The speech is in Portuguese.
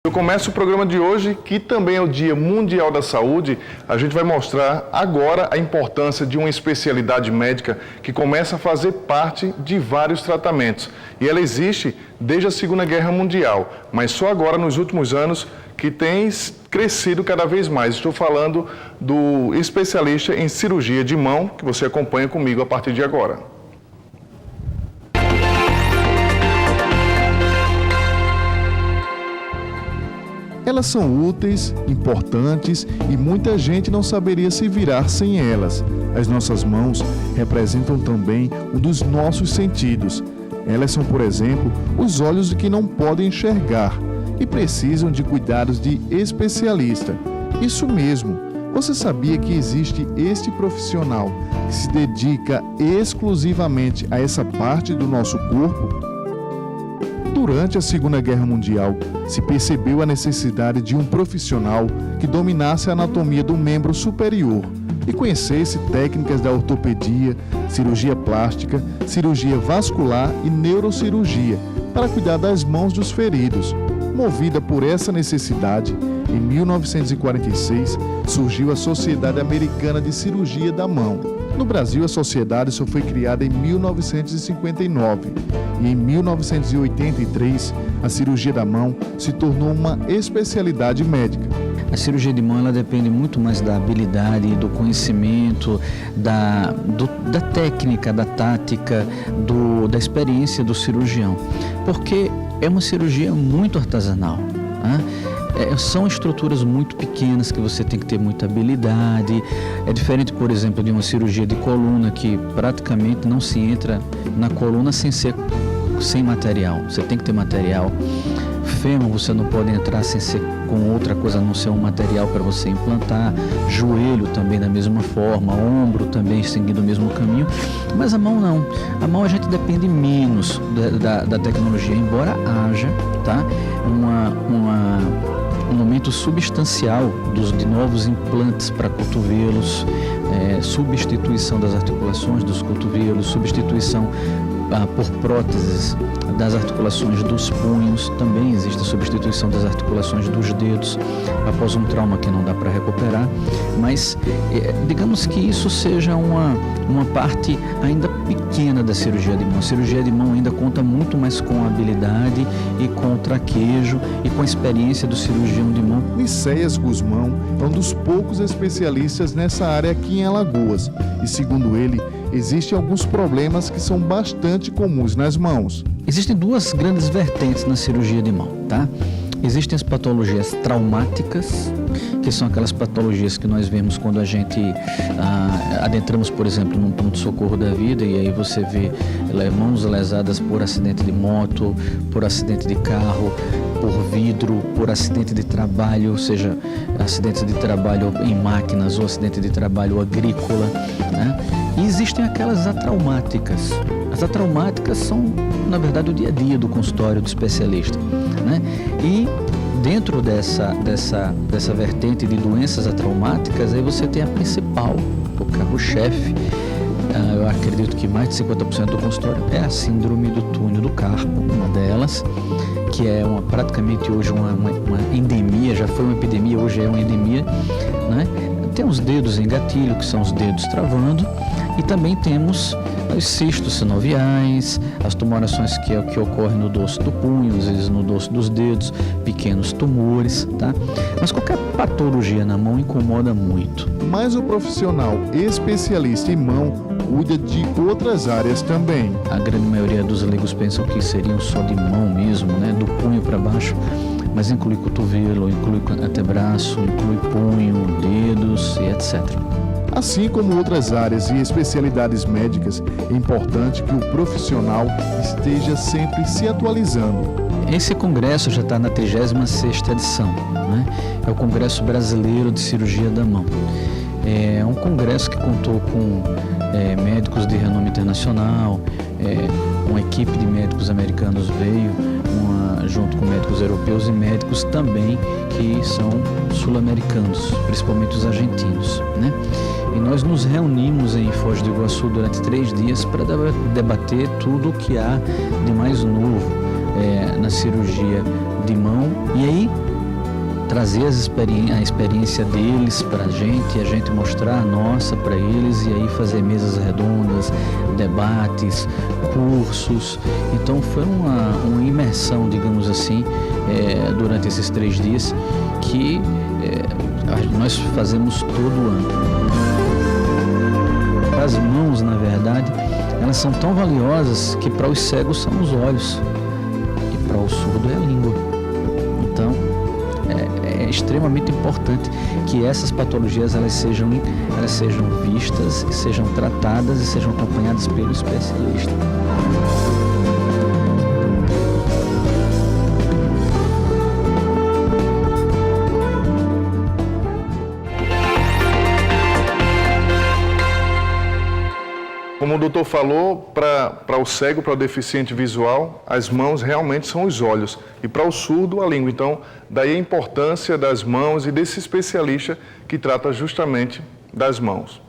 Eu começo o programa de hoje, que também é o Dia Mundial da Saúde. A gente vai mostrar agora a importância de uma especialidade médica que começa a fazer parte de vários tratamentos. E ela existe desde a Segunda Guerra Mundial, mas só agora, nos últimos anos, que tem crescido cada vez mais. Estou falando do especialista em cirurgia de mão, que você acompanha comigo a partir de agora. Elas são úteis, importantes e muita gente não saberia se virar sem elas. As nossas mãos representam também um dos nossos sentidos. Elas são, por exemplo, os olhos de quem não podem enxergar e precisam de cuidados de especialista. Isso mesmo, você sabia que existe este profissional que se dedica exclusivamente a essa parte do nosso corpo? Durante a Segunda Guerra Mundial, se percebeu a necessidade de um profissional que dominasse a anatomia do membro superior e conhecesse técnicas da ortopedia, cirurgia plástica, cirurgia vascular e neurocirurgia para cuidar das mãos dos feridos. Movida por essa necessidade, em 1946 surgiu a Sociedade Americana de Cirurgia da Mão. No Brasil, a sociedade só foi criada em 1959 e em 1983 a cirurgia da mão se tornou uma especialidade médica. A cirurgia de mão ela depende muito mais da habilidade, do conhecimento, da técnica, da tática, da experiência do cirurgião, porque é uma cirurgia muito artesanal, né? São estruturas muito pequenas que você tem que ter muita habilidade. É diferente, por exemplo, de uma cirurgia de coluna que praticamente não se entra na coluna sem material. Você tem que ter material. Fêmur você não pode entrar sem ser com outra coisa a não ser um material para você implantar. Joelho também da mesma forma, ombro também seguindo o mesmo caminho. Mas a mão não. A mão a gente depende menos da tecnologia, embora haja, tá, um aumento substancial de novos implantes para cotovelos, substituição das articulações dos cotovelos, substituição por próteses das articulações dos punhos, também existe a substituição das articulações dos dedos após um trauma que não dá para recuperar, mas digamos que isso seja uma parte ainda pequena da cirurgia de mão. A cirurgia de mão ainda conta muito mais com a habilidade e com o traquejo e com a experiência do cirurgião de mão. Nicéias Guzmão é um dos poucos especialistas nessa área aqui em Alagoas e, segundo ele, existem alguns problemas que são bastante comuns nas mãos. Existem duas grandes vertentes na cirurgia de mão, tá? Existem as patologias traumáticas, que são aquelas patologias que nós vemos quando a gente adentramos, por exemplo, num pronto-socorro da vida e aí você vê mãos lesadas por acidente de moto, por acidente de carro, por vidro, por acidente de trabalho, ou seja, acidente de trabalho em máquinas ou acidente de trabalho agrícola, né? E existem aquelas atraumáticas. As atraumáticas são, na verdade, o dia a dia do consultório do especialista, né? E dentro dessa vertente de doenças atraumáticas, aí você tem a principal, o carro-chefe. Eu acredito que mais de 50% do consultório é a síndrome do túnel do carpo, uma delas, que é praticamente hoje uma endemia, já foi uma epidemia, hoje é uma endemia, né? Tem os dedos em gatilho, que são os dedos travando, e também temos os cistos sinoviais, as tumorações que ocorrem no dorso do punho, às vezes no dorso dos dedos, pequenos tumores, tá? Mas qualquer patologia na mão incomoda muito. Mas o profissional especialista em mão cuida de outras áreas também. A grande maioria dos leigos pensam que seriam só de mão mesmo, né? Do punho para baixo, mas inclui cotovelo, inclui antebraço, inclui punho, dedos e etc. Assim como outras áreas e especialidades médicas, é importante que o profissional esteja sempre se atualizando. Esse congresso já está na 36ª edição, né? É o Congresso Brasileiro de Cirurgia da Mão. É um congresso que contou com médicos de renome internacional, uma equipe de médicos americanos veio, junto com médicos europeus e médicos também que são sul-americanos, principalmente os argentinos, né? E nós nos reunimos em Foz do Iguaçu durante 3 dias para debater tudo o que há de mais novo na cirurgia de mão. E aí trazer a experiência deles para a gente mostrar a nossa para eles e aí fazer mesas redondas, debates, cursos. Então foi uma imersão, digamos assim, durante esses 3 dias que nós fazemos todo ano. As mãos, na verdade, elas são tão valiosas que para os cegos são os olhos e para o surdo é a língua. Então, é extremamente importante que essas patologias elas sejam vistas, sejam tratadas e sejam acompanhadas pelo especialista. Como o doutor falou, para o cego, para o deficiente visual, as mãos realmente são os olhos e para o surdo, a língua. Então, daí a importância das mãos e desse especialista que trata justamente das mãos.